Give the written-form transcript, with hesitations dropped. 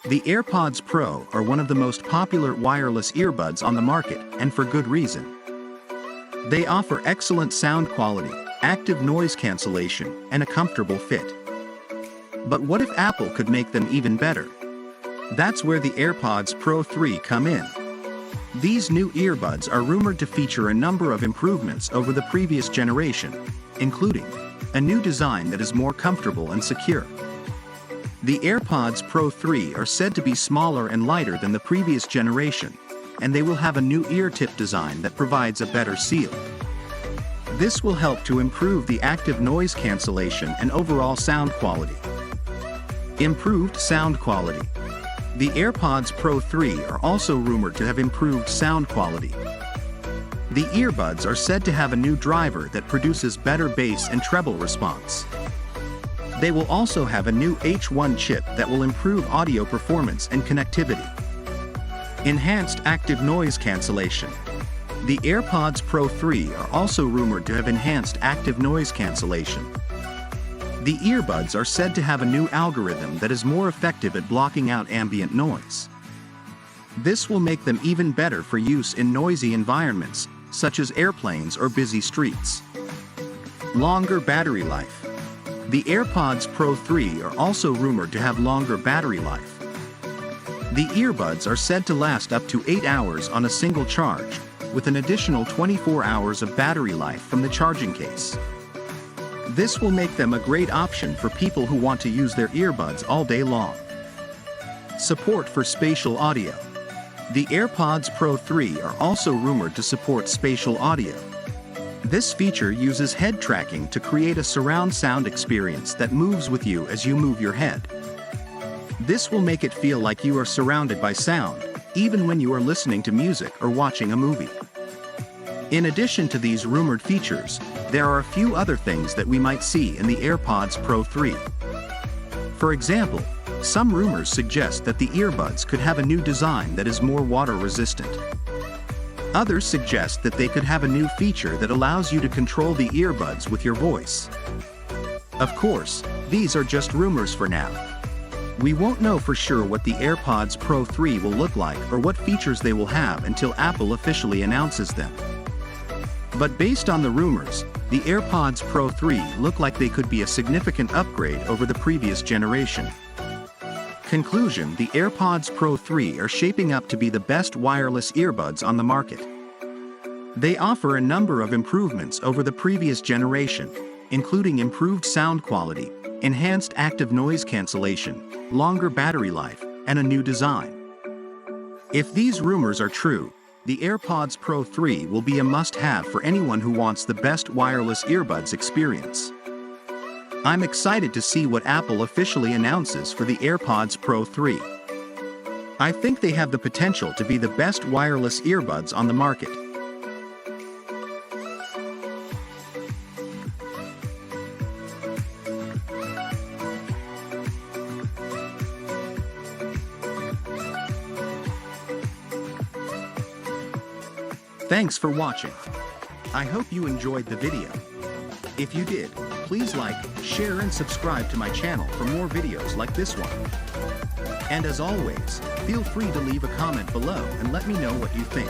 The AirPods Pro are one of the most popular wireless earbuds on the market, and for good reason. They offer excellent sound quality, active noise cancellation, and a comfortable fit. But what if Apple could make them even better? That's where the AirPods Pro 3 come in. These new earbuds are rumored to feature a number of improvements over the previous generation, including a new design that is more comfortable and secure. The AirPods Pro 3 are said to be smaller and lighter than the previous generation, and they will have a new ear tip design that provides a better seal. This will help to improve the active noise cancellation and overall sound quality. Improved sound quality. The AirPods Pro 3 are also rumored to have improved sound quality. The earbuds are said to have a new driver that produces better bass and treble response. They will also have a new H1 chip that will improve audio performance and connectivity. Enhanced active noise cancellation. The AirPods Pro 3 are also rumored to have enhanced active noise cancellation. The earbuds are said to have a new algorithm that is more effective at blocking out ambient noise. This will make them even better for use in noisy environments, such as airplanes or busy streets. Longer battery life. The AirPods Pro 3 are also rumored to have longer battery life. The earbuds are said to last up to 8 hours on a single charge, with an additional 24 hours of battery life from the charging case. This will make them a great option for people who want to use their earbuds all day long. Support for spatial audio. The AirPods Pro 3 are also rumored to support spatial audio. This feature uses head tracking to create a surround sound experience that moves with you as you move your head. This will make it feel like you are surrounded by sound, even when you are listening to music or watching a movie. In addition to these rumored features, there are a few other things that we might see in the AirPods Pro 3. For example, some rumors suggest that the earbuds could have a new design that is more water resistant. Others suggest that they could have a new feature that allows you to control the earbuds with your voice. Of course, these are just rumors for now. We won't know for sure what the AirPods Pro 3 will look like or what features they will have until Apple officially announces them. But based on the rumors, the AirPods Pro 3 look like they could be a significant upgrade over the previous generation. Conclusion: the AirPods Pro 3 are shaping up to be the best wireless earbuds on the market. They offer a number of improvements over the previous generation, including improved sound quality, enhanced active noise cancellation, longer battery life, and a new design. If these rumors are true, the AirPods Pro 3 will be a must-have for anyone who wants the best wireless earbuds experience. I'm excited to see what Apple officially announces for the AirPods Pro 3. I think they have the potential to be the best wireless earbuds on the market. Thanks for watching. I hope you enjoyed the video. If you did, please like, share and subscribe to my channel for more videos like this one. And as always, feel free to leave a comment below and let me know what you think.